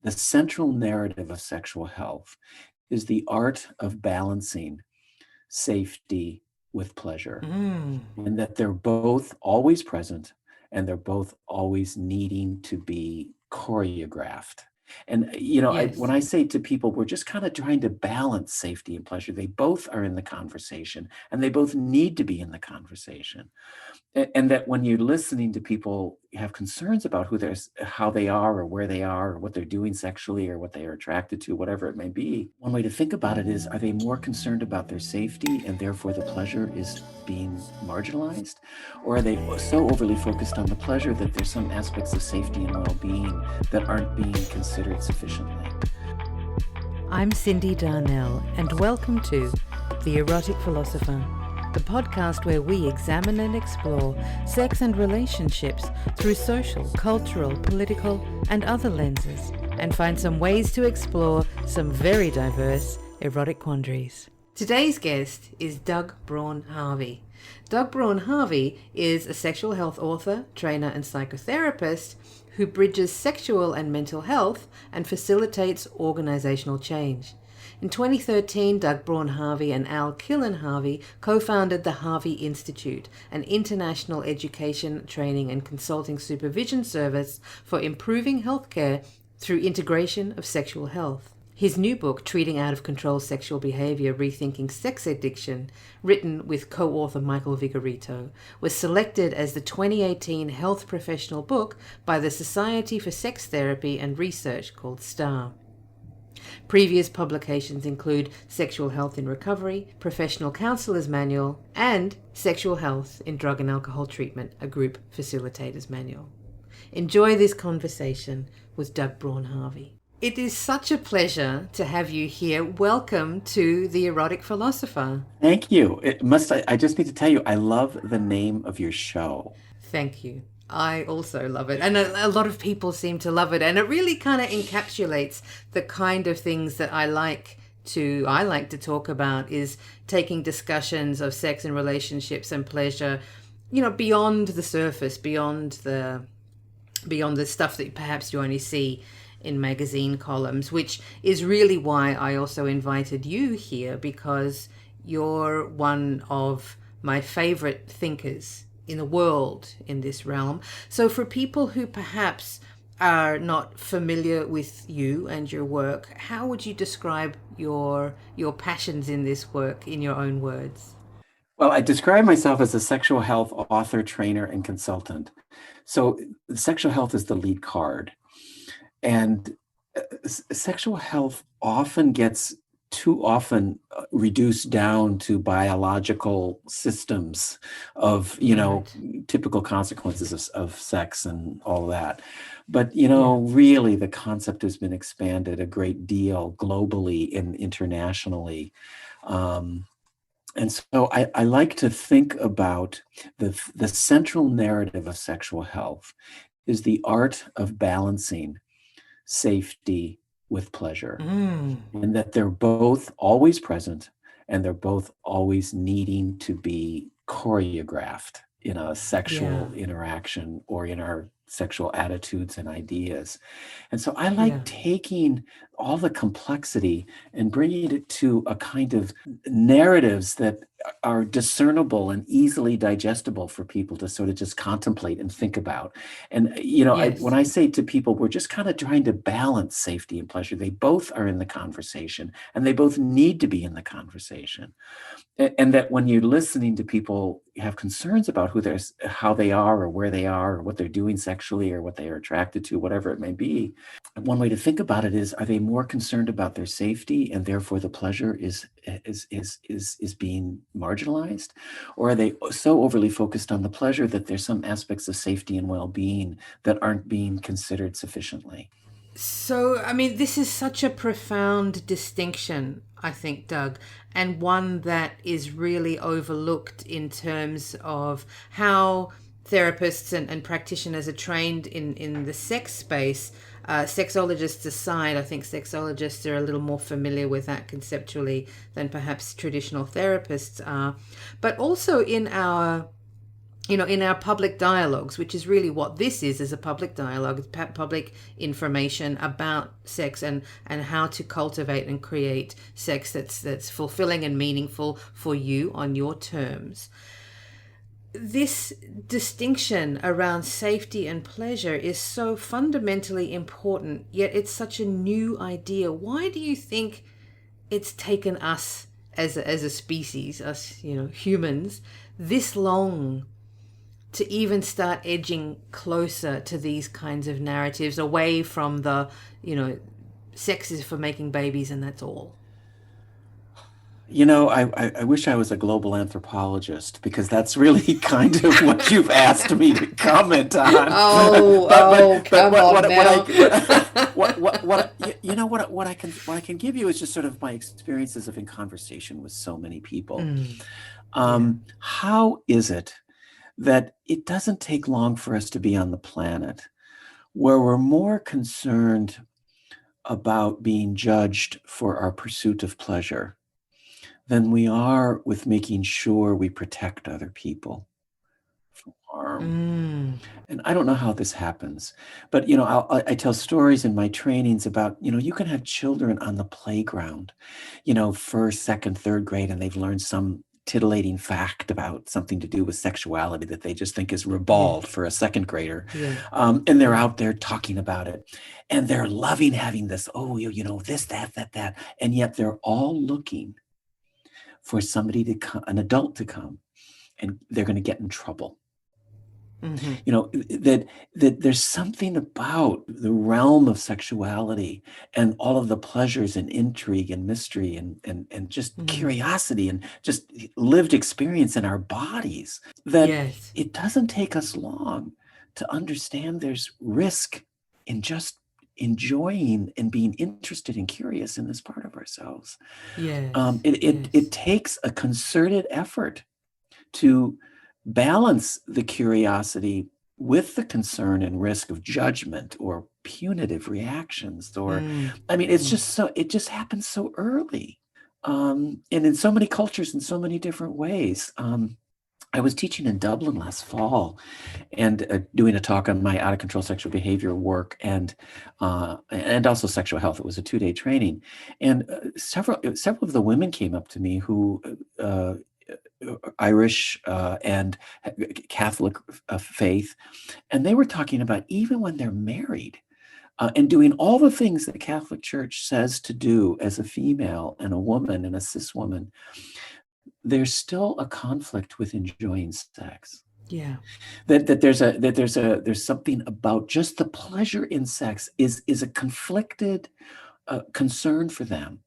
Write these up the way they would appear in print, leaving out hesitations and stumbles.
The central narrative of sexual health is the art of balancing safety with pleasure, Mm. and that they're both always present and they're both always needing to be choreographed. And when Yes. I say to people, we're just kind of trying to balance safety and pleasure. They both are in the conversation, and they both need to be in the conversation. And that when you're listening to people have concerns about how they are or where they are or what they're doing sexually or what they are attracted to, whatever it may be, one way to think about it is, are they more concerned about their safety and therefore the pleasure is being marginalized? Or are they so overly focused on the pleasure that there's some aspects of safety and well-being that aren't being considered sufficiently? I'm Cindy Darnell, and welcome to The Erotic Philosopher, the podcast where we examine and explore sex and relationships through social, cultural, political, and other lenses, and find some ways to explore some very diverse erotic quandaries. Today's guest is Doug Braun-Harvey. Doug Braun-Harvey is a sexual health author, trainer, and psychotherapist who bridges sexual and mental health and facilitates organizational change. In 2013, Doug Braun-Harvey and Al Killen-Harvey co-founded the Harvey Institute, an international education, training, and consulting supervision service for improving healthcare through integration of sexual health. His new book, Treating Out of Control Sexual Behavior, Rethinking Sex Addiction, written with co-author Michael Vigorito, was selected as the 2018 Health Professional Book by the Society for Sex Therapy and Research, called STAR. Previous publications include Sexual Health in Recovery, Professional Counselor's Manual, and Sexual Health in Drug and Alcohol Treatment, a Group Facilitator's Manual. Enjoy this conversation with Doug Braun-Harvey. It is such a pleasure to have you here. Welcome to The Erotic Philosopher. Thank you. I just need to tell you, I love the name of your show. Thank you. I also love it. And a lot of people seem to love it. And it really kind of encapsulates the kind of things that I like to talk about, is taking discussions of sex and relationships and pleasure, beyond the surface, beyond the stuff that perhaps you only see in magazine columns, which is really why I also invited you here, because you're one of my favorite thinkers in the world in this realm. So for people who perhaps are not familiar with you and your work, how would you describe your passions in this work in your own words? Well, I describe myself as a sexual health author, trainer, and consultant. So sexual health is the lead card. And sexual health often gets too often reduced down to biological systems of, Right. typical consequences of sex and all that. But, Yeah. really the concept has been expanded a great deal globally and internationally. And so I like to think about the central narrative of sexual health is the art of balancing safety with pleasure, Mm. and that they're both always present and they're both always needing to be choreographed in a Yeah. sexual interaction or in our sexual attitudes and ideas. And so I Yeah. like taking all the complexity and bringing it to a kind of narratives that are discernible and easily digestible for people to sort of just contemplate and think about. And, when Yes. I say to people, we're just kind of trying to balance safety and pleasure, they both are in the conversation and they both need to be in the conversation. And that when you're listening to people have concerns about how they are or where they are or what they're doing sexually or what they are attracted to, whatever it may be, one way to think about it is, are they more concerned about their safety and therefore the pleasure is being marginalized? Or are they so overly focused on the pleasure that there's some aspects of safety and well-being that aren't being considered sufficiently? So, I mean, this is such a profound distinction, I think, Doug, and one that is really overlooked in terms of how therapists and practitioners are trained in the sex space. Sexologists aside, I think sexologists are a little more familiar with that conceptually than perhaps traditional therapists are. But also in our public dialogues, which is really what this is a public dialogue. It's public information about sex and how to cultivate and create sex that's fulfilling and meaningful for you on your terms. This distinction around safety and pleasure is so fundamentally important, yet it's such a new idea. Why do you think it's taken us as a species, us, humans, this long to even start edging closer to these kinds of narratives, away from the, sex is for making babies and that's all? I wish I was a global anthropologist, because that's really kind of what you've asked me to comment on. Come on now. What I can give you is just sort of my experiences of in conversation with so many people. How is it that it doesn't take long for us to be on the planet where we're more concerned about being judged for our pursuit of pleasure than we are with making sure we protect other people from harm? And I don't know how this happens, but I tell stories in my trainings about, you can have children on the playground, first, second, third grade, and they've learned some titillating fact about something to do with sexuality that they just think is ribald for a second grader. And they're out there talking about it, and they're loving having this, this, that, and yet they're all looking for somebody to come, an adult to come, and they're going to get in trouble. That there's something about the realm of sexuality and all of the pleasures and intrigue and mystery and just curiosity and just lived experience in our bodies that it doesn't take us long to understand there's risk in just enjoying and being interested and curious in this part of ourselves. It takes a concerted effort to balance the curiosity with the concern and risk of judgment or punitive reactions, or it just happens so early, and in so many cultures in so many different ways. I was teaching in Dublin last fall and doing a talk on my out of control sexual behavior work and also sexual health. It was a 2-day training, and several of the women came up to me who Irish and Catholic faith, and they were talking about even when they're married and doing all the things that the Catholic Church says to do as a female and a woman and a cis woman, there's still a conflict with enjoying sex. That there's something about just the pleasure in sex is a conflicted concern for them.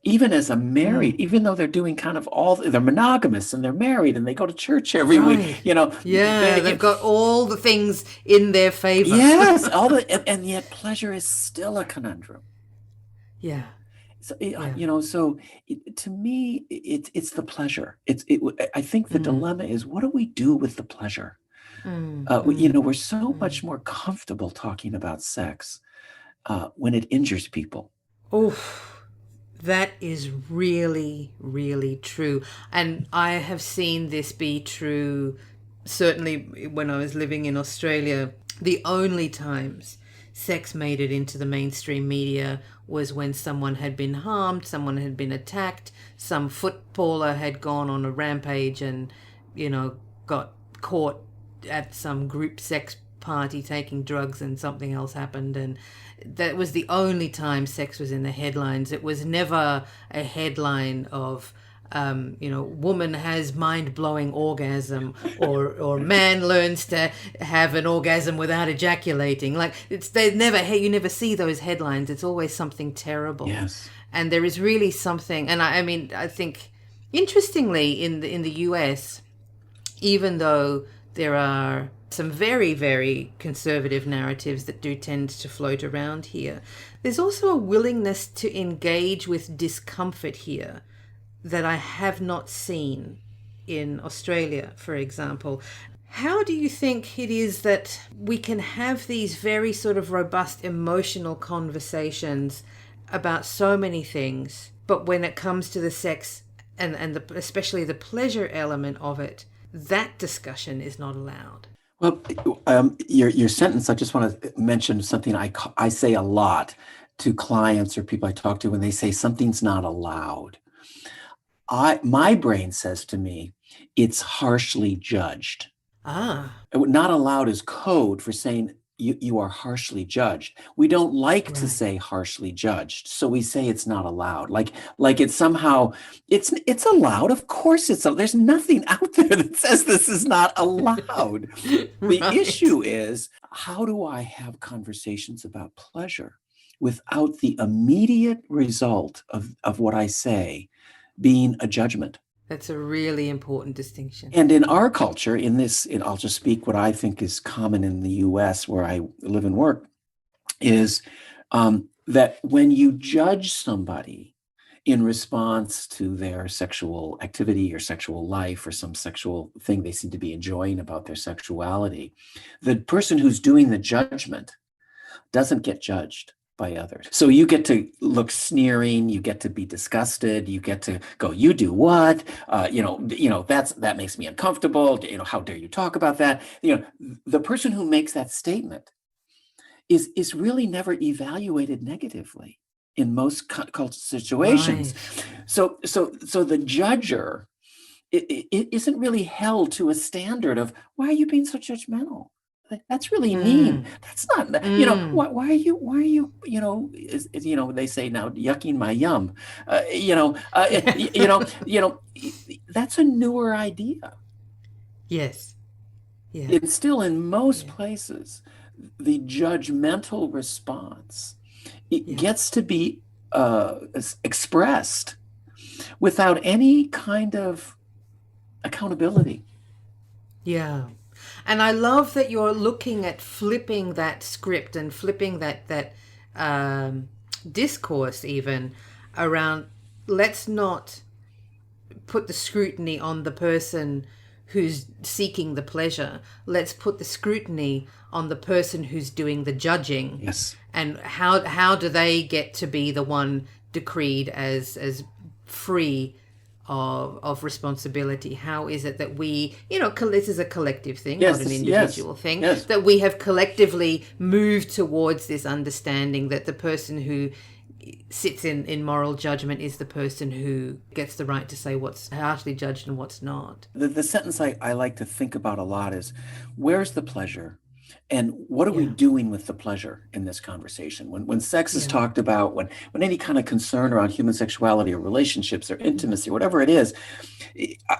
Even as a married, even though they're doing kind of they're monogamous and they're married and they go to church every week, they've got all the things in their favor. Yes, and yet pleasure is still a conundrum. So, to me, it's the pleasure. I think the dilemma is, what do we do with the pleasure? We're so much more comfortable talking about sex when it injures people. That is really, really true. And I have seen this be true, certainly when I was living in Australia. The only times sex made it into the mainstream media was when someone had been harmed, someone had been attacked, some footballer had gone on a rampage and, got caught at some group sex party taking drugs and something else happened, and that was the only time sex was in the headlines. It was never a headline of woman has mind-blowing orgasm or man learns to have an orgasm without ejaculating. Like you never see those headlines. It's always something terrible. And there is really something, and I think interestingly in the US, even though there are some very, very conservative narratives that do tend to float around here, there's also a willingness to engage with discomfort here that I have not seen in Australia, for example. How do you think it is that we can have these very sort of robust emotional conversations about so many things, but when it comes to the sex and especially the pleasure element of it, that discussion is not allowed. Well, your sentence, I just want to mention something I say a lot to clients or people I talk to when they say something's not allowed. My brain says to me, it's harshly judged. Ah, Not allowed is code for saying you are harshly judged. We don't like to right. say harshly judged, so we say it's not allowed. Like it's somehow it's allowed. Of course there's nothing out there that says this is not allowed. The Right. issue is, how do I have conversations about pleasure without the immediate result of what I say being a judgment? That's a really important distinction. And in our culture, I'll just speak what I think is common in the US where I live and work, is that when you judge somebody in response to their sexual activity or sexual life or some sexual thing they seem to be enjoying about their sexuality, the person who's doing the judgment doesn't get judged by others. So you get to look sneering, you get to be disgusted, you get to go, you do what? That makes me uncomfortable. How dare you talk about that? The person who makes that statement is really never evaluated negatively in most cultural situations. Right. So the judger it isn't really held to a standard of, why are you being so judgmental? That's really mean. That's not, why are you, they say now, yucking my yum. That's a newer idea. Yes. Yeah. It's still in most places, the judgmental response, it gets to be expressed without any kind of accountability. Yeah. And I love that you're looking at flipping that script and flipping that discourse even around, let's not put the scrutiny on the person who's seeking the pleasure. Let's put the scrutiny on the person who's doing the judging. Yes. And how do they get to be the one decreed as free of responsibility? How is it that we, this is a collective thing, not an individual thing, that we have collectively moved towards this understanding that the person who sits in moral judgment is the person who gets the right to say what's harshly judged and what's not. The sentence I like to think about a lot is, where's the pleasure? And what are we doing with the pleasure in this conversation? When sex is talked about, when any kind of concern around human sexuality or relationships or intimacy, whatever it is,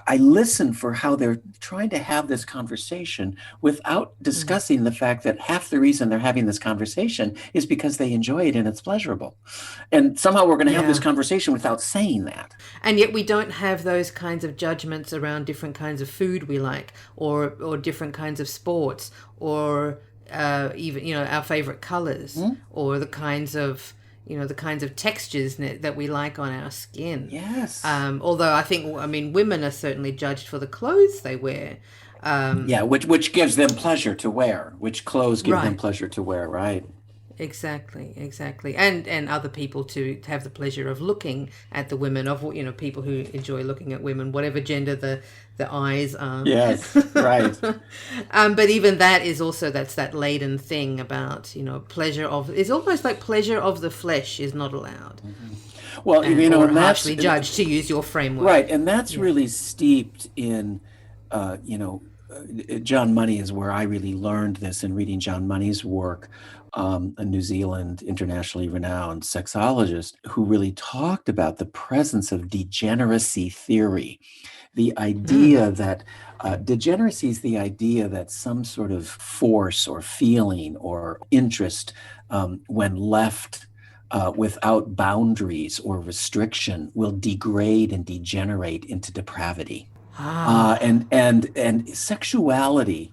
I listen for how they're trying to have this conversation without discussing the fact that half the reason they're having this conversation is because they enjoy it and it's pleasurable. And somehow we're going to have this conversation without saying that. And yet we don't have those kinds of judgments around different kinds of food we like, or different kinds of sports, or even our favorite colors, or the kinds of textures that we like on our skin. Yes. Although women are certainly judged for the clothes they wear. Which gives them pleasure to wear. Which clothes give them pleasure to wear, right? Exactly. And other people to have the pleasure of looking at the women, of people who enjoy looking at women, whatever gender the eyes are. Yes, right. But even that is also, that's that laden thing about, pleasure of, it's almost like pleasure of the flesh is not allowed. Mm-hmm. Well, and that's harshly judged, to use your framework. Right, and that's really steeped in, John Money is where I really learned this in reading John Money's work, a New Zealand internationally renowned sexologist who really talked about the presence of degeneracy theory. The idea that degeneracy is the idea that some sort of force or feeling or interest, when left without boundaries or restriction, will degrade and degenerate into depravity. And sexuality,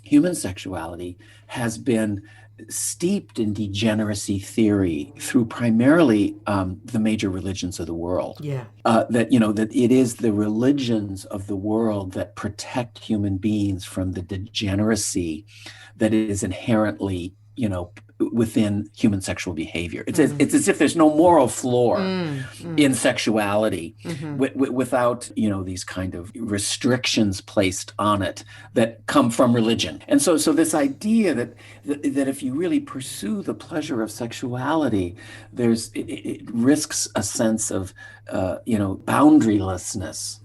human sexuality, has been steeped in degeneracy theory through primarily the major religions of the world. That it is the religions of the world that protect human beings from the degeneracy that is inherently within human sexual behavior. It's as if there's no moral floor in sexuality without, these kind of restrictions placed on it that come from religion. And so this idea that if you really pursue the pleasure of sexuality, it risks a sense of boundarylessness.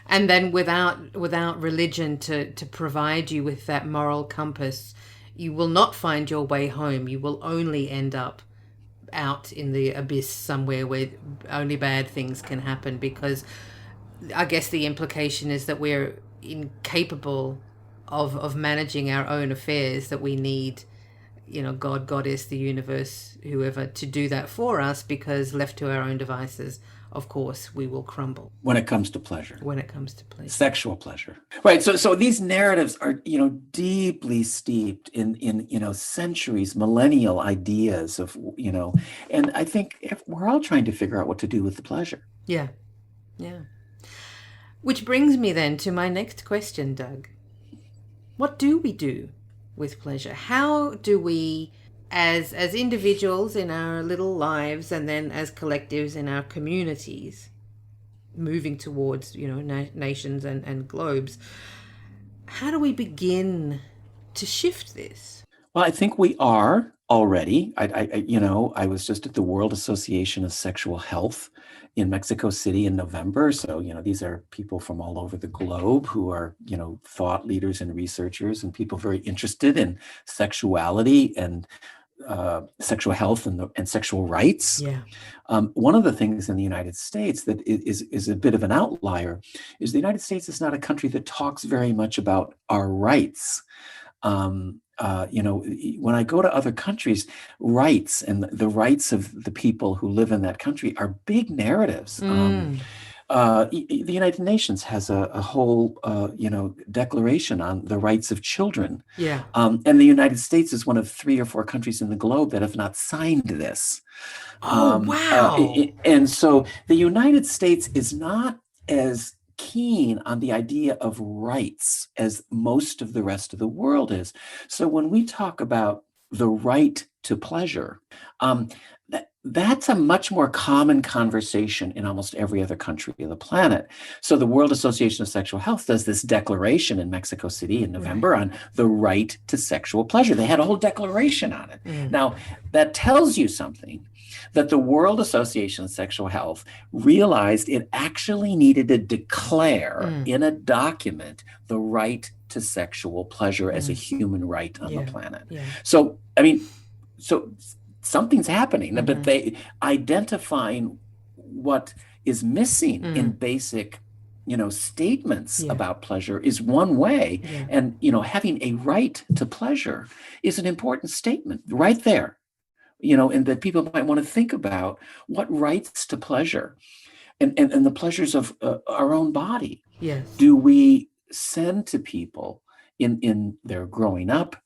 And then without religion to provide you with that moral compass, you will not find your way home. You will only end up out in the abyss somewhere where only bad things can happen, because I guess the implication is that we're incapable of managing our own affairs, that we need, God, Goddess, the universe, whoever, to do that for us, because left to our own devices, of course, we will crumble. When it comes to pleasure. Sexual pleasure. Right. So these narratives are, deeply steeped in centuries, millennial ideas of, and I think we're all trying to figure out what to do with the pleasure. Yeah. Which brings me then to my next question, Doug. What do we do with pleasure? How do we, as individuals in our little lives, and then as collectives in our communities, moving towards, nations and globes, how do we begin to shift this? Well, I think we are already. I was just at the World Association of Sexual Health in Mexico City in November. So, these are people from all over the globe who are, thought leaders and researchers and people very interested in sexuality and sexual health and sexual rights. Yeah. One of the things in the United States that is a bit of an outlier is the United States is not a country that talks very much about our rights. When I go to other countries, rights and the rights of the people who live in that country are big narratives. The United Nations has a whole, declaration on the rights of children. Yeah. And the United States is one of 3 or 4 countries in the globe that have not signed this. Wow. And so the United States is not as keen on the idea of rights as most of the rest of the world is. So when we talk about the right to pleasure, that's a much more common conversation in almost every other country on the planet. So the World Association of Sexual Health does this declaration in Mexico City in November on the right to sexual pleasure. They had a whole declaration on it. Now, that tells you something, that the World Association of Sexual Health realized it actually needed to declare in a document the right to sexual pleasure as a human right on the planet. Yeah. So, something's happening, but they identifying what is missing in basic, statements about pleasure is one way. Yeah. And, having a right to pleasure is an important statement right there, and that people might want to think about what rights to pleasure and the pleasures of our own body. Yes. Do we send to people in their growing up?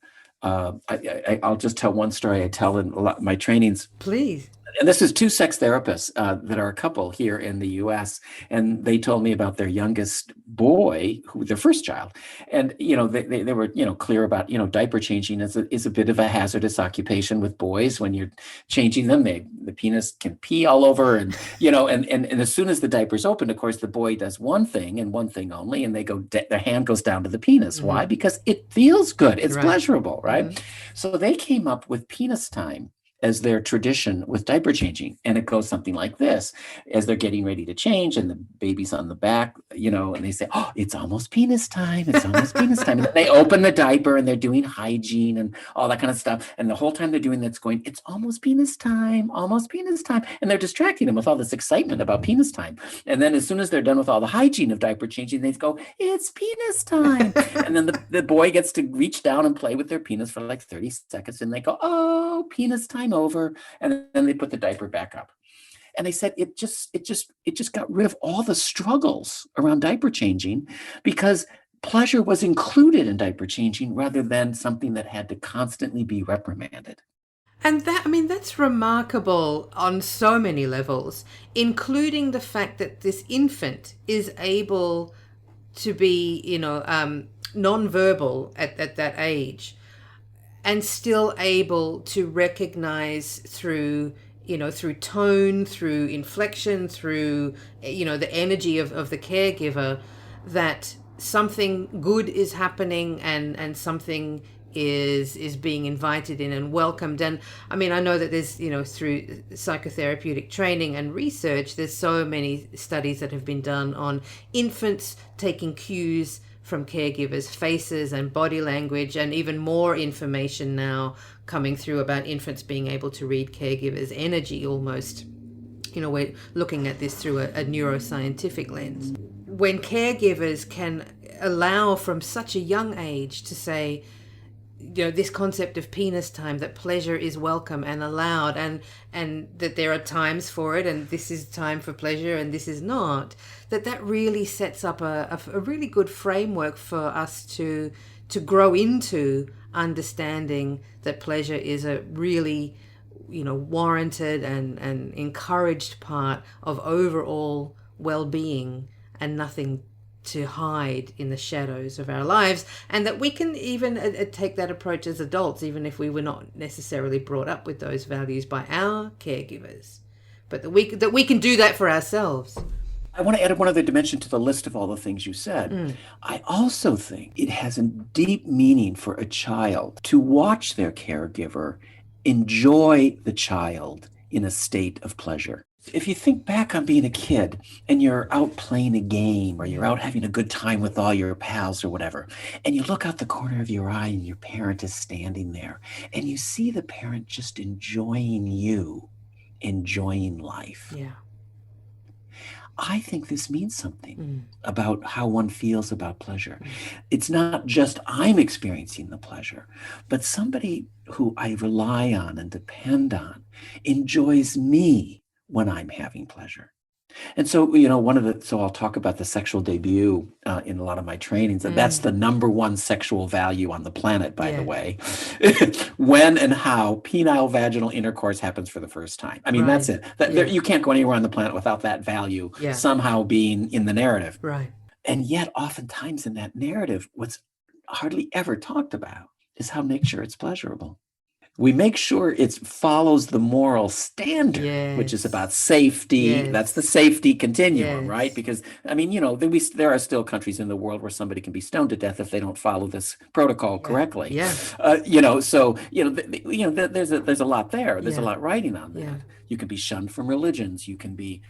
I'll just tell one story I tell in a lot of my trainings. Please. And this is 2 sex therapists that are a couple here in the U.S. And they told me about their youngest boy, their first child. And, they were, clear about, diaper changing is a bit of a hazardous occupation with boys. When you're changing them, the penis can pee all over. And, and as soon as the diaper's open, of course, the boy does one thing and one thing only. And their hand goes down to the penis. Why? Because it feels good. It's pleasurable, right? So they came up with penis time as their tradition with diaper changing. And it goes something like this: as they're getting ready to change and the baby's on the back, and they say, "Oh, it's almost penis time. It's almost penis time." And they open the diaper and they're doing hygiene and all that kind of stuff. And the whole time they're doing that's going, "It's almost penis time, almost penis time." And they're distracting them with all this excitement about penis time. And then as soon as they're done with all the hygiene of diaper changing, they go, "It's penis time." And then the boy gets to reach down and play with their penis for like 30 seconds. And they go, "Oh, penis time over," and then they put the diaper back up. And they said it just got rid of all the struggles around diaper changing, because pleasure was included in diaper changing rather than something that had to constantly be reprimanded. And that's remarkable on so many levels, including the fact that this infant is able to be, nonverbal at that age. and still able to recognize through, through tone, through inflection, through, the energy of the caregiver, that something good is happening, and something is being invited in and welcomed. And I mean, I know that there's, through psychotherapeutic training and research, there's so many studies that have been done on infants taking cues from caregivers' faces and body language, and even more information now coming through about infants being able to read caregivers' energy almost. We're looking at this through a neuroscientific lens. When caregivers can allow from such a young age to say, this concept of penis time, that pleasure is welcome and allowed, and that there are times for it, and this is time for pleasure and this is not, that really sets up a really good framework for us to grow into understanding that pleasure is a really warranted and encouraged part of overall well-being, and nothing to hide in the shadows of our lives, and that we can even take that approach as adults, even if we were not necessarily brought up with those values by our caregivers, but that we can do that for ourselves. I want to add one other dimension to the list of all the things you said. I also think it has a deep meaning for a child to watch their caregiver enjoy the child in a state of pleasure. If you think back on being a kid and you're out playing a game, or you're out having a good time with all your pals or whatever, and you look out the corner of your eye and your parent is standing there, and you see the parent just enjoying you, enjoying life. Yeah. I think this means something about how one feels about pleasure. It's not just I'm experiencing the pleasure, but somebody who I rely on and depend on enjoys me when I'm having pleasure. And so, so I'll talk about the sexual debut in a lot of my trainings, and that's the number one sexual value on the planet, by the way. When and how penile vaginal intercourse happens for the first time. I mean, that's it. You can't go anywhere on the planet without that value somehow being in the narrative. Right. And yet, oftentimes in that narrative, what's hardly ever talked about is how make sure it's pleasurable. We make sure it follows the moral standard, which is about safety. That's the safety continuum, right? Because, I mean, there are still countries in the world where somebody can be stoned to death if they don't follow this protocol correctly. There's a lot there. There's a lot writing on that. You can be shunned from religions. You can be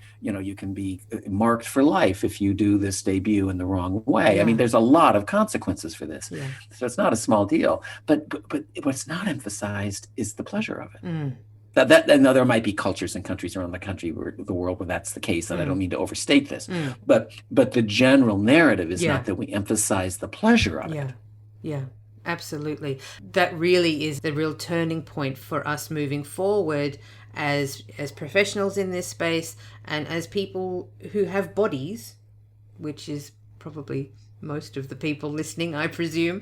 marked for life if you do this debut in the wrong way. I mean, there's a lot of consequences for this. So it's not a small deal. But what's not emphasized is the pleasure of it. Now there might be cultures and countries around the world where that's the case, and I don't mean to overstate this. But the general narrative is not that we emphasize the pleasure of it. Yeah. Absolutely. That really is the real turning point for us moving forward as professionals in this space, and as people who have bodies, which is probably most of the people listening, I presume.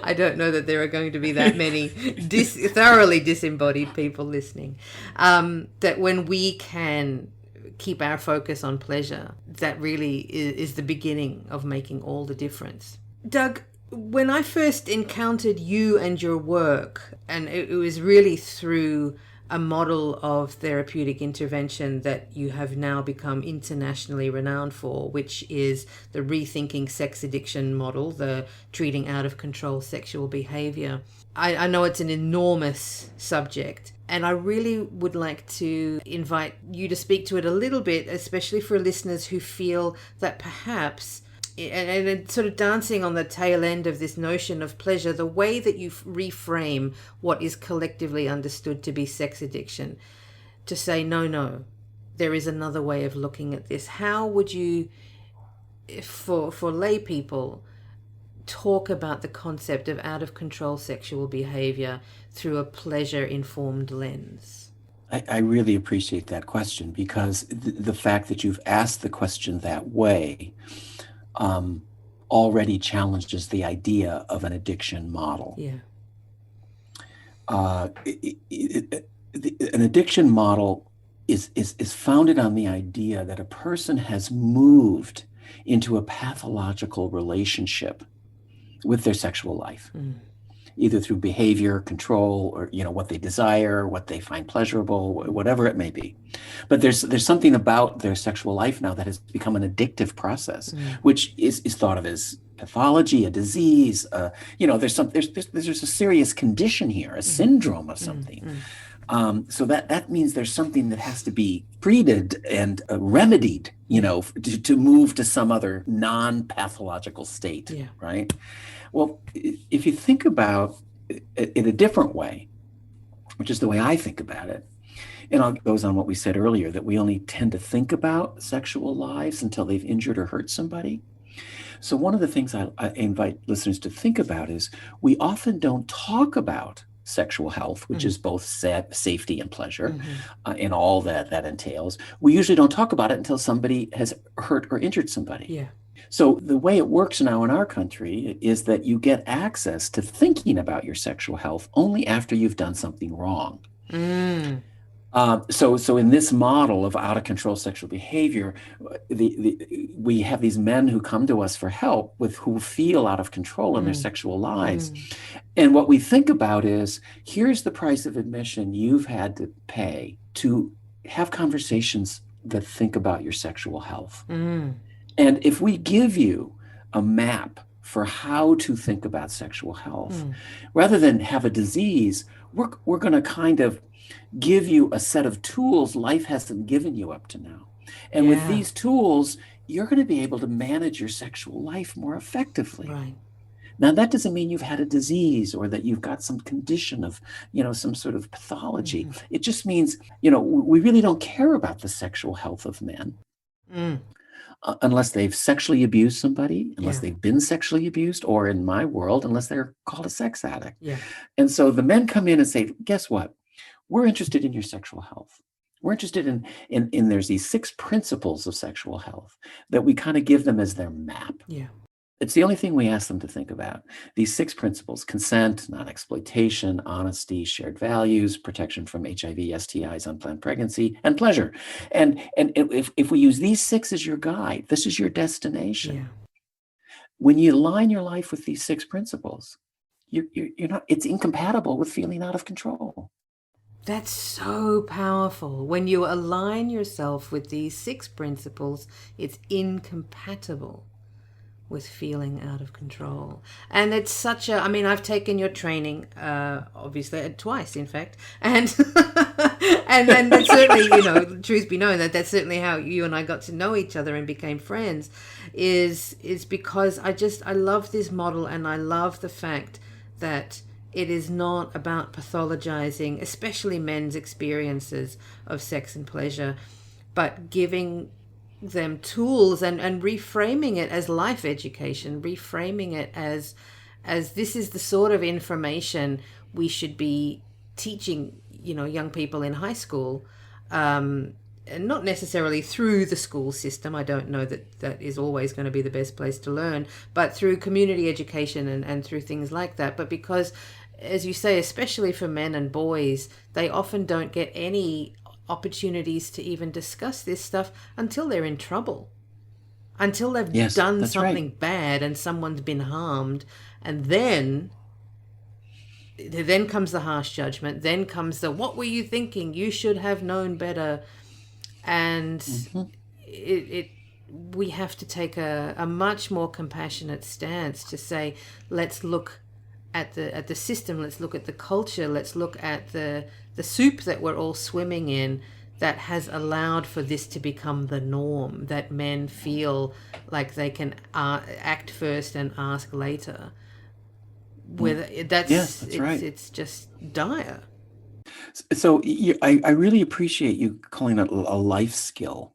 I don't know that there are going to be that many thoroughly disembodied people listening. That when we can keep our focus on pleasure, that really is the beginning of making all the difference. Doug, when I first encountered you and your work, and it was really through a model of therapeutic intervention that you have now become internationally renowned for, which is the Rethinking sex addiction model, the treating out of control sexual behavior. I know it's an enormous subject, and I really would like to invite you to speak to it a little bit, especially for listeners who feel that perhaps, and sort of dancing on the tail end of this notion of pleasure, the way that you reframe what is collectively understood to be sex addiction, to say, no, there is another way of looking at this. How would you, for lay people, talk about the concept of out of control sexual behavior through a pleasure informed lens? I really appreciate that question, because the fact that you've asked the question that way already challenges the idea of an addiction model. An addiction model is founded on the idea that a person has moved into a pathological relationship with their sexual life, either through behavior, control, or what they desire, what they find pleasurable, whatever it may be. But there's something about their sexual life now that has become an addictive process, which is thought of as pathology, a disease. There's a serious condition here, a syndrome of something. So that means there's something that has to be treated and remedied, to move to some other non-pathological state, right? Well, if you think about it in a different way, which is the way I think about it, it goes on what we said earlier, that we only tend to think about sexual lives until they've injured or hurt somebody. So one of the things I invite listeners to think about is we often don't talk about sexual health, which is both safety and pleasure, and all that entails. We usually don't talk about it until somebody has hurt or injured somebody. Yeah. So the way it works now in our country is that you get access to thinking about your sexual health only after you've done something wrong. So in this model of out of control sexual behavior, we have these men who come to us for help who feel out of control in their sexual lives. And what we think about is, here's the price of admission you've had to pay to have conversations that think about your sexual health. And if we give you a map for how to think about sexual health, rather than have a disease, we're going to kind of give you a set of tools life hasn't given you up to now. And with these tools, you're going to be able to manage your sexual life more effectively. Right. Now, that doesn't mean you've had a disease or that you've got some condition of, some sort of pathology. It just means, we really don't care about the sexual health of men. Unless they've sexually abused somebody, unless they've been sexually abused, or in my world, unless they're called a sex addict. And so the men come in and say, guess what? We're interested in your sexual health. We're interested in there's these 6 principles of sexual health that we kind of give them as their map. It's the only thing we ask them to think about. These 6 principles: consent, non-exploitation, honesty, shared values, protection from HIV, STIs, unplanned pregnancy, and pleasure. And if we use these 6 as your guide, this is your destination. When you align your life with these 6 principles, you're not. It's incompatible with feeling out of control. That's so powerful. When you align yourself with these 6 principles, it's incompatible with feeling out of control. And it's such a, I've taken your training, obviously twice, in fact, and and that's certainly, truth be known, that's certainly how you and I got to know each other and became friends, is because I love this model, and I love the fact that it is not about pathologizing, especially men's experiences of sex and pleasure, but giving them tools and reframing it as life education, reframing it as this is the sort of information we should be teaching, young people in high school, and not necessarily through the school system. I don't know that is always going to be the best place to learn, but through community education and through things like that. But because, as you say, especially for men and boys, they often don't get any opportunities to even discuss this stuff until they're in trouble, until they've done something bad and someone's been harmed, and then comes the harsh judgment, then comes the what were you thinking, you should have known better. And we have to take a much more compassionate stance to say, let's look at the system, let's look at the culture, let's look at the soup that we're all swimming in that has allowed for this to become the norm, that men feel like they can act first and ask later. Whether that's right. It's just dire. So I really appreciate you calling it a life skill.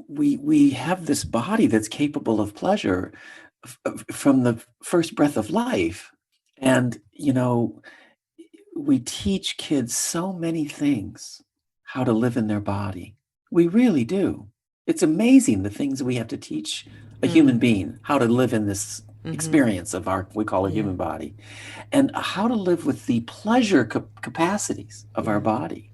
We have this body that's capable of pleasure from the first breath of life. And, we teach kids so many things, how to live in their body. We really do. It's amazing the things we have to teach a human being, how to live in this experience of we call a human body, and how to live with the pleasure capacities of our body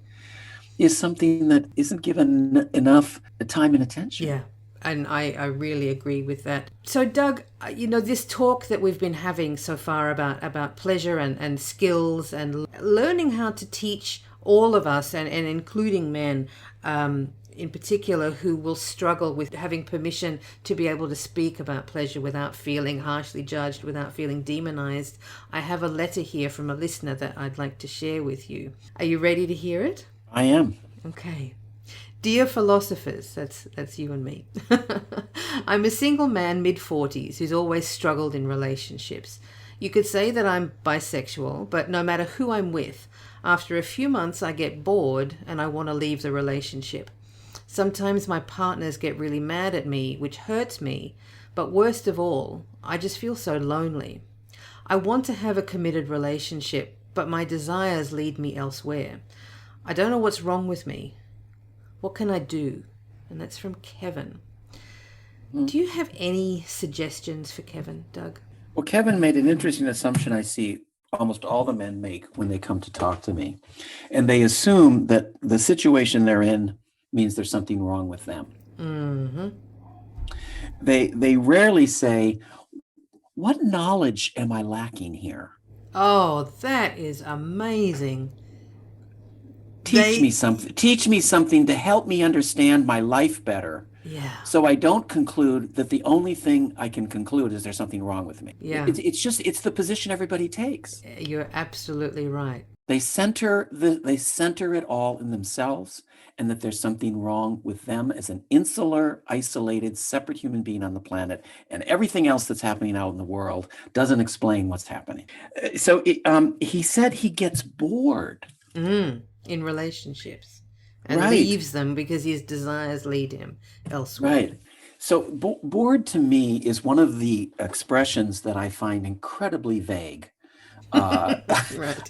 is something that isn't given enough time and attention. Yeah. And I really agree with that. So, Doug, this talk that we've been having so far about pleasure and skills and learning how to teach all of us, and including men, in particular, who will struggle with having permission to be able to speak about pleasure without feeling harshly judged, without feeling demonized. I have a letter here from a listener that I'd like to share with you. Are you ready to hear it? I am. Okay. Dear philosophers, that's you and me. I'm a single man, mid-40s, who's always struggled in relationships. You could say that I'm bisexual, but no matter who I'm with, after a few months I get bored and I want to leave the relationship. Sometimes my partners get really mad at me, which hurts me, but worst of all, I just feel so lonely. I want to have a committed relationship, but my desires lead me elsewhere. I don't know what's wrong with me. What can I do? And that's from Kevin. Do you have any suggestions for Kevin, Doug? Well, Kevin made an interesting assumption I see almost all the men make when they come to talk to me. And they assume that the situation they're in means there's something wrong with them. Mm-hmm. They rarely say, what knowledge am I lacking here? Oh, that is amazing. Teach me something to help me understand my life better. Yeah. So I don't conclude that the only thing I can conclude is there's something wrong with me. Yeah. It's the position everybody takes. You're absolutely right. They center it all in themselves, and that there's something wrong with them as an insular, isolated, separate human being on the planet, and everything else that's happening out in the world doesn't explain what's happening. So he said he gets bored. In relationships, and Right. leaves them because his desires lead him elsewhere. Right. So bored to me is one of the expressions that I find incredibly vague. Right.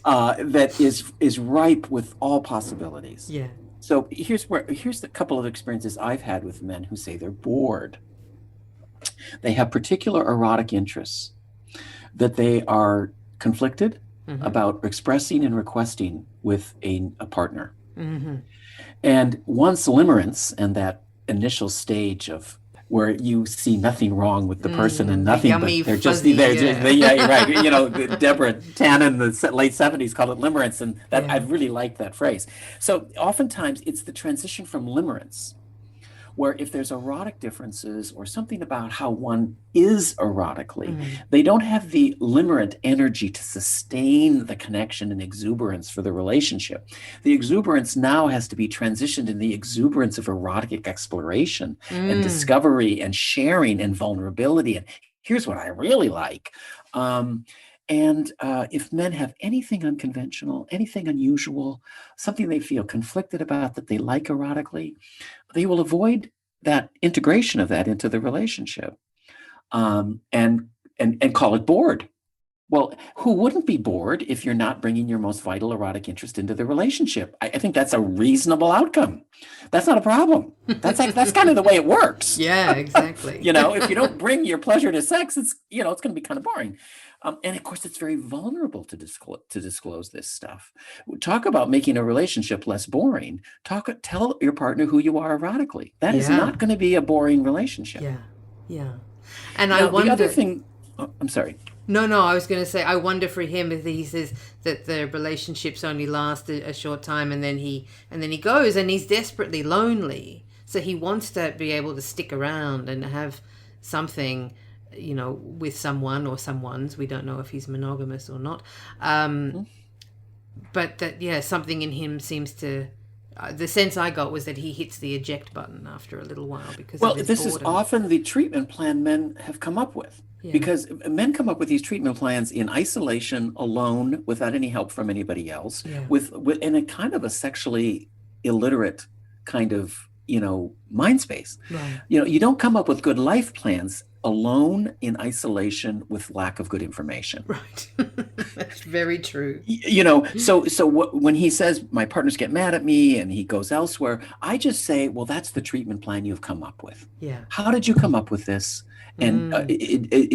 That is ripe with all possibilities. Yeah. So here's the couple of experiences I've had with men who say they're bored. They have particular erotic interests that they are conflicted about expressing and requesting with a partner. Mm-hmm. And once limerence, and that initial stage of where you see nothing wrong with the person and nothing, but they're fuzzy, yeah, right. You know, Deborah Tannen in the late 70s called it limerence, and that I really liked that phrase. So oftentimes it's the transition from limerence, where if there's erotic differences or something about how one is erotically, they don't have the limerent energy to sustain the connection and exuberance for the relationship. The exuberance now has to be transitioned in the exuberance of erotic exploration and discovery and sharing and vulnerability. And here's what I really like. If men have anything unconventional, anything unusual, something they feel conflicted about that they like erotically, they will avoid that integration of that into the relationship, and call it bored. Well, who wouldn't be bored if you're not bringing your most vital erotic interest into the relationship? I think that's a reasonable outcome. That's not a problem. That's kind of the way it works. Yeah, exactly. If you don't bring your pleasure to sex, it's going to be kind of boring. And of course, it's very vulnerable to disclose this stuff. Talk about making a relationship less boring. Tell your partner who you are erotically. That is not going to be a boring relationship. Yeah. And now, I wonder. The other thing. I'm sorry. No, I was going to say, I wonder for him if he says that the relationships only last a short time, and then he goes, and he's desperately lonely. So he wants to be able to stick around and have something, with someone or someone's. We don't know if he's monogamous or not. But that, something in him seems to. The sense I got was that he hits the eject button after a little while because. Well, of his this boredom. is often the treatment plan men have come up with. Yeah. Because men come up with these treatment plans in isolation, alone, without any help from anybody else, with in a kind of a sexually illiterate kind of mind space. Right. You don't come up with good life plans alone in isolation with lack of good information. Right. That's very true. So when he says my partners get mad at me and he goes elsewhere, I just say, well, that's the treatment plan you've come up with. Yeah. How did you come up with this? And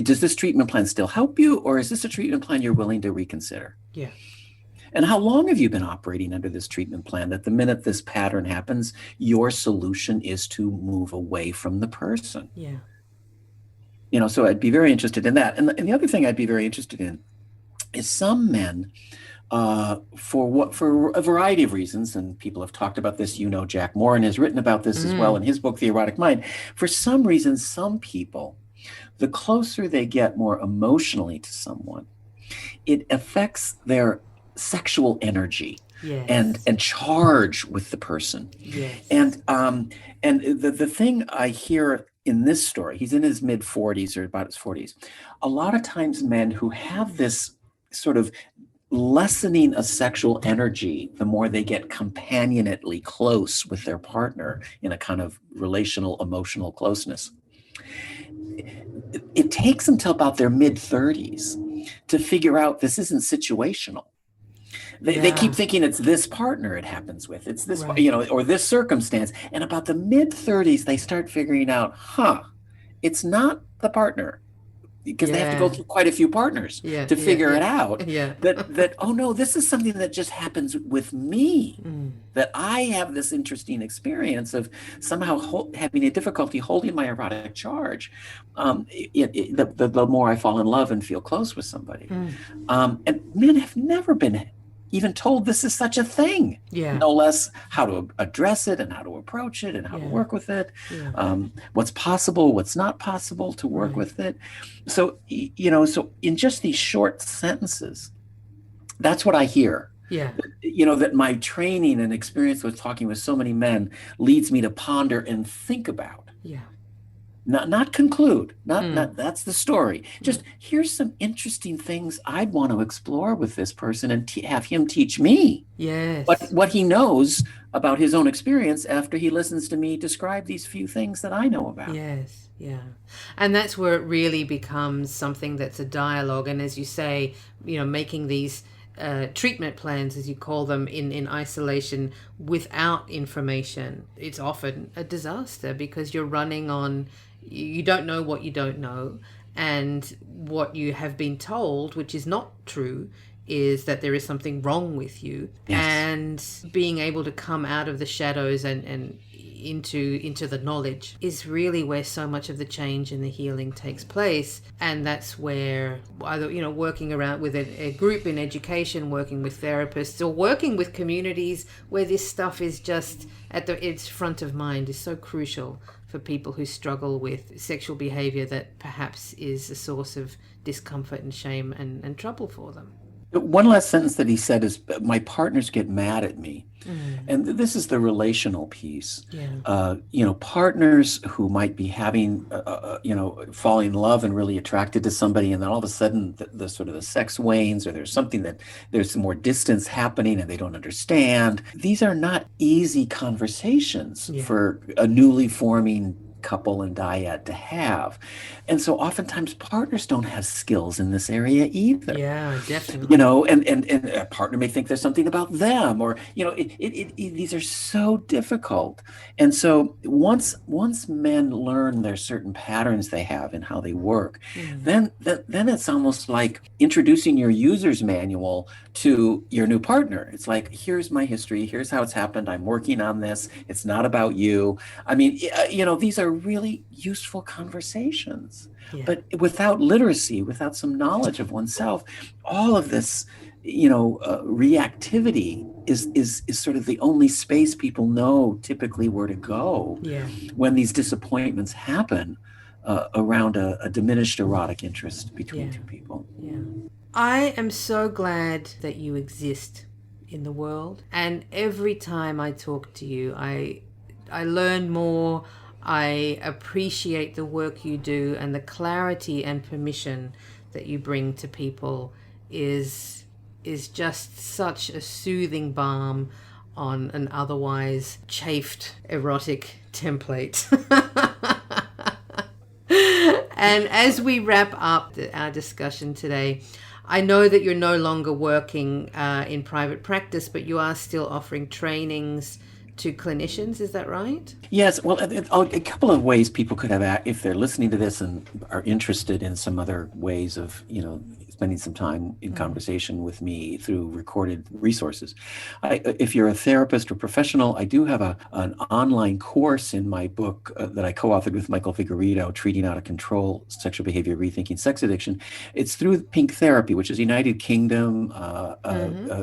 does this treatment plan still help you, or is this a treatment plan you're willing to reconsider? Yeah. And how long have you been operating under this treatment plan that the minute this pattern happens, your solution is to move away from the person? Yeah. So I'd be very interested in that. And the other thing I'd be very interested in is some men, for a variety of reasons, and people have talked about this. Jack Morin has written about this as well in his book, The Erotic Mind. For some reason, some people, the closer they get more emotionally to someone, it affects their sexual energy. Yes. and charge with the person. Yes. And the thing I hear in this story, he's in his mid-40s or about his 40s. A lot of times men who have this sort of lessening of sexual energy, the more they get companionately close with their partner in a kind of relational, emotional closeness. It takes them till about their mid-30s to figure out this isn't situational. They keep thinking it's this partner it happens with. It's this, or this circumstance. And about the mid-30s, they start figuring out, it's not the partner. Because they have to go through quite a few partners to figure it out. That, oh no, this is something that just happens with me. That I have this interesting experience of somehow having a difficulty holding my erotic charge. The more I fall in love and feel close with somebody. And men have never been even told this is such a thing, no less how to address it and how to approach it and how to work with it, what's possible, what's not possible to work with it. So, so in just these short sentences, that's what I hear. That my training and experience with talking with so many men leads me to ponder and think about. Not conclude, not that's the story. Just here's some interesting things I'd want to explore with this person and have him teach me what he knows about his own experience after he listens to me describe these few things that I know about. And that's where it really becomes something that's a dialogue. And as you say, making these treatment plans, as you call them, in isolation without information, it's often a disaster because you're running on, you don't know what you don't know, and what you have been told, which is not true, is that there is something wrong with you. And being able to come out of the shadows and into the knowledge is really where so much of the change and the healing takes place. And that's where either working around with a group in education, working with therapists, or working with communities where this stuff is just at its front of mind is so crucial for people who struggle with sexual behavior that perhaps is a source of discomfort and shame and trouble for them. One last sentence that he said is, my partners get mad at me. And this is the relational piece. Partners who might be having, falling in love and really attracted to somebody, and then all of a sudden the sort of the sex wanes, or there's something that there's some more distance happening and they don't understand. These are not easy conversations for a newly forming couple and dyad to have. And so oftentimes partners don't have skills in this area either. Definitely. And a partner may think there's something about them, or, these are so difficult. And so once men learn there's certain patterns they have in how they work, then it's almost like introducing your user's manual to your new partner. It's like, here's my history, here's how it's happened, I'm working on this, it's not about you. I mean, these are really useful conversations. But without literacy, without some knowledge of oneself, all of this, reactivity is sort of the only space people know typically where to go when these disappointments happen around a diminished erotic interest between two people. I am so glad that you exist in the world, and every time I talk to you, I learn more. I appreciate the work you do, and the clarity and permission that you bring to people is just such a soothing balm on an otherwise chafed erotic template. And as we wrap up our discussion today, I know that you're no longer working in private practice, but you are still offering trainings to clinicians, is that right? Yes. Well, a couple of ways people could have, if they're listening to this and are interested in some other ways of, spending some time in conversation with me through recorded resources. If you're a therapist or professional, I do have an online course in my book that I co-authored with Michael Figueredo, Treating Out of Control, Sexual Behavior, Rethinking Sex Addiction. It's through Pink Therapy, which is a United Kingdom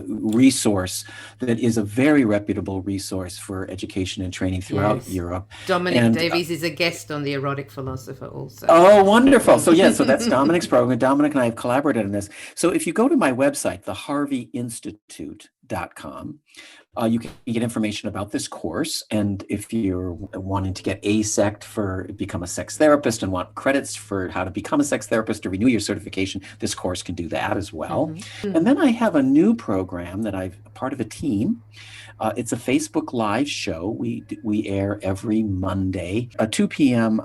resource that is a very reputable resource for education and training throughout Europe. Dominic Davies is a guest on The Erotic Philosopher also. Oh, wonderful. So so that's Dominic's program. Dominic and I have collaborated on this. So if you go to my website, theharveyinstitute.com, you can get information about this course. And if you're wanting to get ASECT for become a sex therapist and want credits for how to become a sex therapist or renew your certification, this course can do that as well. And then I have a new program that I'm part of a team. It's a Facebook Live show. We air every Monday, 2 p.m.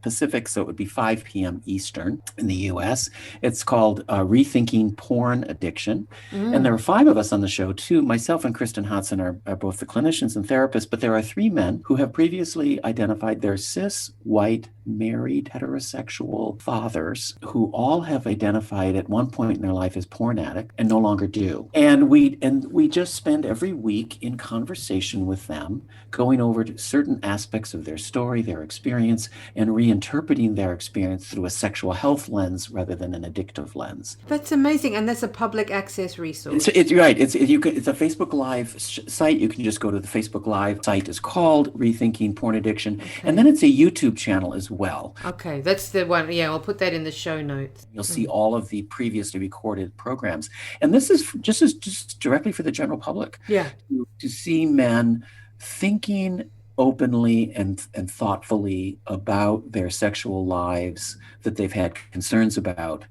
Pacific, so it would be 5 p.m. Eastern in the U.S. It's called Rethinking Porn Addiction. And there are 5 of us on the show, too. Myself and Kristen Hodson are both the clinicians and therapists, but there are 3 men who have previously identified their cis, white, married, heterosexual fathers who all have identified at one point in their life as porn addict and no longer do. And we just spend every week in conversation with them, going over certain aspects of their story, their experience, and reinterpreting their experience through a sexual health lens rather than an addictive lens. That's amazing, and that's a public access resource. It's right. It's a Facebook Live site. You can just go to the Facebook Live site. It's called Rethinking Porn Addiction, and then it's a YouTube channel as well. Okay, that's the one. Yeah, I'll put that in the show notes. You'll see all of the previously recorded programs, and this is just directly for the general public. Yeah, to see men thinking openly and thoughtfully about their sexual lives that they've had concerns about,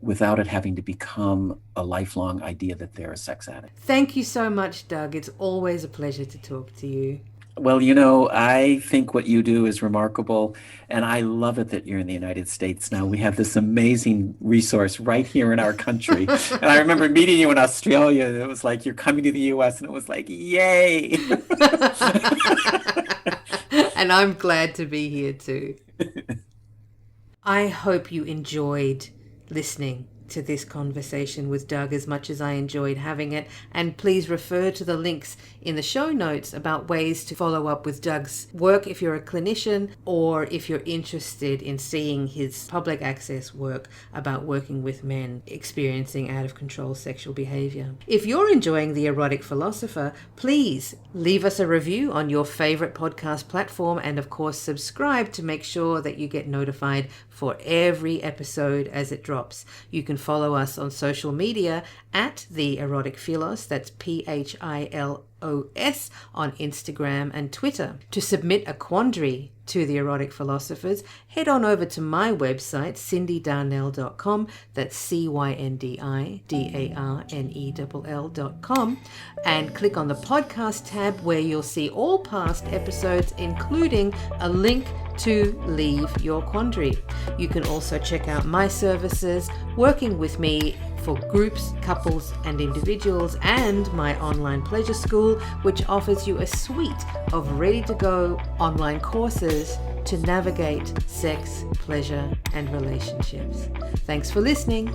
without it having to become a lifelong idea that they're a sex addict. Thank you so much, Doug. It's always a pleasure to talk to you. Well, I think what you do is remarkable, and I love it that you're in the United States now. We have this amazing resource right here in our country. And I remember meeting you in Australia, and it was like you're coming to the U.S., and it was like, yay! And I'm glad to be here too. I hope you enjoyed listening to this conversation with Doug as much as I enjoyed having it, and please refer to the links in the show notes about ways to follow up with Doug's work if you're a clinician or if you're interested in seeing his public access work about working with men experiencing out of control sexual behavior. If you're enjoying The Erotic Philosopher, please leave us a review on your favorite podcast platform, and of course subscribe to make sure that you get notified for every episode as it drops. You can follow us on social media at The Erotic Philos, that's PHILOS, on Instagram and Twitter. To submit a quandary to The Erotic Philosophers, head on over to my website, cindydarnell.com, that's CYNDIDARNELL.com, and click on the podcast tab where you'll see all past episodes, including a link to leave your quandary. You can also check out my services, working with me for groups, couples, and individuals, and my online pleasure school, which offers you a suite of ready-to-go online courses to navigate sex, pleasure, and relationships. Thanks for listening.